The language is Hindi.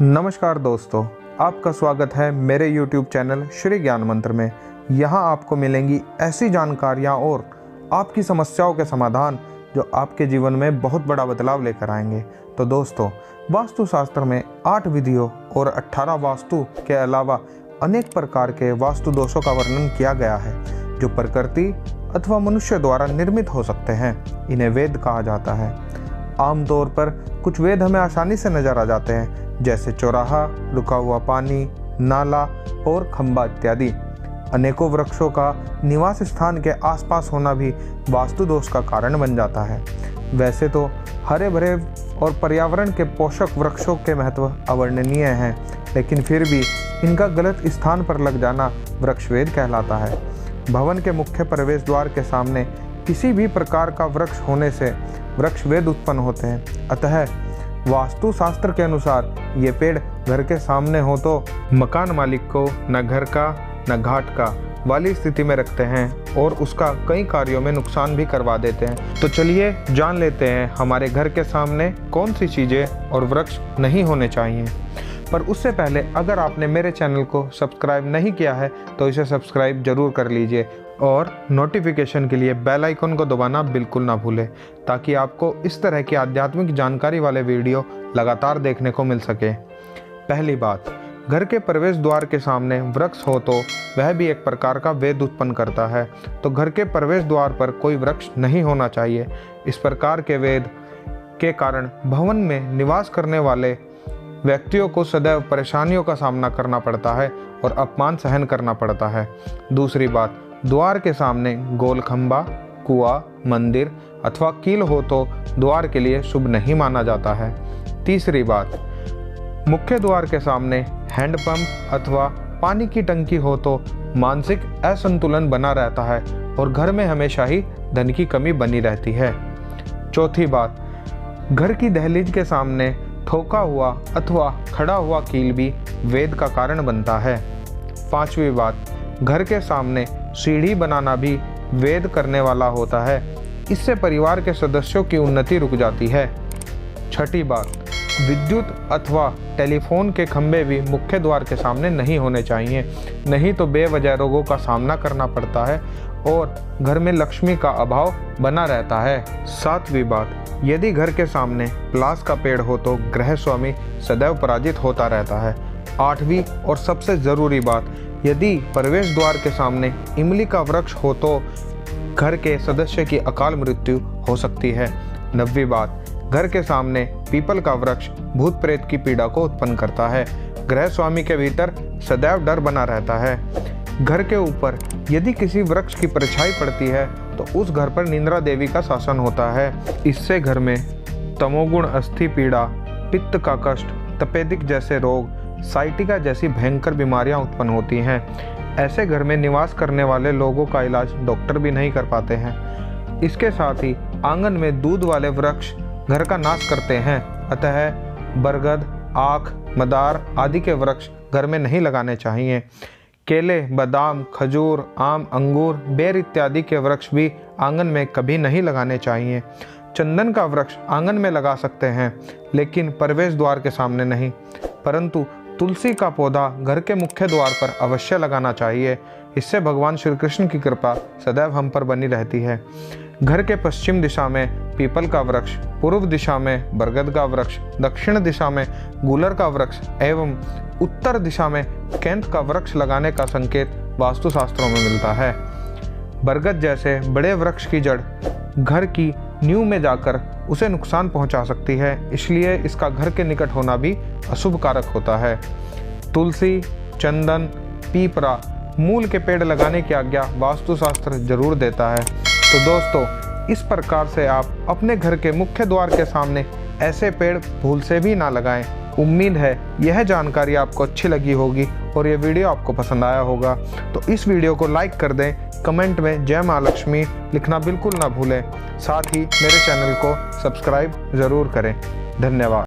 नमस्कार दोस्तों, आपका स्वागत है मेरे YouTube चैनल श्री ज्ञान मंत्र में। यहाँ आपको मिलेंगी ऐसी जानकारियाँ और आपकी समस्याओं के समाधान जो आपके जीवन में बहुत बड़ा बदलाव लेकर आएंगे। तो दोस्तों, वास्तुशास्त्र में 8 विधियों और 18 वास्तु के अलावा अनेक प्रकार के वास्तु दोषों का वर्णन किया गया है जो प्रकृति अथवा मनुष्य द्वारा निर्मित हो सकते हैं। इन्हें वेद कहा जाता है। आमतौर पर कुछ वेद हमें आसानी से नजर आ जाते हैं, जैसे चौराहा, रुका हुआ पानी, नाला और खंबा इत्यादि। अनेकों वृक्षों का निवास स्थान के आसपास होना भी वास्तु दोष का कारण बन जाता है। वैसे तो हरे भरे और पर्यावरण के पोषक वृक्षों के महत्व अवर्णनीय हैं, लेकिन फिर भी इनका गलत स्थान पर लग जाना वृक्षवेद कहलाता है। भवन के मुख्य प्रवेश द्वार के सामने किसी भी प्रकार का वृक्ष होने से वृक्षवेद उत्पन्न होते हैं। अतः वास्तु शास्त्र के अनुसार ये पेड़ घर के सामने हो तो मकान मालिक को न घर का न घाट का वाली स्थिति में रखते हैं और उसका कई कार्यों में नुकसान भी करवा देते हैं। तो चलिए जान लेते हैं हमारे घर के सामने कौन सी चीज़ें और वृक्ष नहीं होने चाहिए। पर उससे पहले अगर आपने मेरे चैनल को सब्सक्राइब नहीं किया है तो इसे सब्सक्राइब जरूर कर लीजिए और नोटिफिकेशन के लिए बेल आइकन को दबाना बिल्कुल ना भूलें, ताकि आपको इस तरह की आध्यात्मिक जानकारी वाले वीडियो लगातार देखने को मिल सके। पहली बात, घर के प्रवेश द्वार के सामने वृक्ष हो तो वह भी एक प्रकार का वेद उत्पन्न करता है। तो घर के प्रवेश द्वार पर कोई वृक्ष नहीं होना चाहिए। इस प्रकार के वेद के कारण भवन में निवास करने वाले व्यक्तियों को सदैव परेशानियों का सामना करना पड़ता है और अपमान सहन करना पड़ता है। दूसरी बात, द्वार के सामने गोल खंबा, कुआं, मंदिर अथवा कील हो तो द्वार के लिए शुभ नहीं माना जाता है। तीसरी बात, मुख्य द्वार के सामने हैंडपंप अथवा पानी की टंकी हो तो मानसिक असंतुलन बना रहता है और घर में हमेशा ही धन की कमी बनी रहती है। चौथी बात, घर की दहलीज के सामने ठोका हुआ अथवा खड़ा हुआ कील भी वेद का कारण बनता है। पांचवी बात, घर के सामने सीढ़ी बनाना भी वेद करने वाला होता है। इससे परिवार के सदस्यों की उन्नति रुक जाती है। छठी बात, विद्युत अथवा टेलीफोन के खंभे भी मुख्य द्वार के सामने नहीं होने चाहिए, नहीं तो बेवजह रोगों का सामना करना पड़ता है और घर में लक्ष्मी का अभाव बना रहता है। सातवीं बात, यदि घर के सामने पलास का पेड़ हो तो गृह स्वामी सदैव पराजित होता रहता है। आठवीं और सबसे ज़रूरी बात, यदि प्रवेश द्वार के सामने इमली का वृक्ष हो तो घर के सदस्य की अकाल मृत्यु हो सकती है। नवीं बात, घर के सामने पीपल का वृक्ष भूत प्रेत की पीड़ा को उत्पन्न करता है। गृह स्वामी के भीतर सदैव डर बना रहता है। घर के ऊपर यदि किसी वृक्ष की परछाई पड़ती है तो उस घर पर निंद्रा देवी का शासन होता है। इससे घर में तमोगुण, अस्थि पीड़ा, पित्त का कष्ट, तपेदिक जैसे रोग, साइटिका जैसी भयंकर बीमारियां उत्पन्न होती हैं। ऐसे घर में निवास करने वाले लोगों का इलाज डॉक्टर भी नहीं कर पाते हैं। इसके साथ ही आंगन में दूध वाले वृक्ष घर का नाश करते हैं। अतः बरगद, आख, मदार आदि के वृक्ष घर में नहीं लगाने चाहिए। केले, बादाम, खजूर, आम, अंगूर, बेर इत्यादि के वृक्ष भी आंगन में कभी नहीं लगाने चाहिए। चंदन का वृक्ष आंगन में लगा सकते हैं, लेकिन प्रवेश द्वार के सामने नहीं। परंतु तुलसी का पौधा घर के मुख्य द्वार पर अवश्य लगाना चाहिए। इससे भगवान श्री कृष्ण की कृपा सदैव हम पर बनी रहती है। घर के पश्चिम दिशा में पीपल का वृक्ष, पूर्व दिशा में बरगद का वृक्ष, दक्षिण दिशा में गूलर का वृक्ष एवं उत्तर दिशा में केंत का वृक्ष लगाने का संकेत वास्तुशास्त्रों में मिलता है। बरगद जैसे बड़े वृक्ष की जड़ घर की नींव में जाकर उसे नुकसान पहुंचा सकती है, इसलिए इसका घर के निकट होना भी अशुभ कारक होता है। तुलसी, चंदन, पीपरा, मूल के पेड़ लगाने की आज्ञा वास्तुशास्त्र जरूर देता है। तो दोस्तों, इस प्रकार से आप अपने घर के मुख्य द्वार के सामने ऐसे पेड़ भूल से भी ना लगाएं। उम्मीद है यह जानकारी आपको अच्छी लगी होगी और यह वीडियो आपको पसंद आया होगा। तो इस वीडियो को लाइक कर दें, कमेंट में जय माँ लक्ष्मी लिखना बिल्कुल ना भूलें। साथ ही मेरे चैनल को सब्सक्राइब ज़रूर करें। धन्यवाद।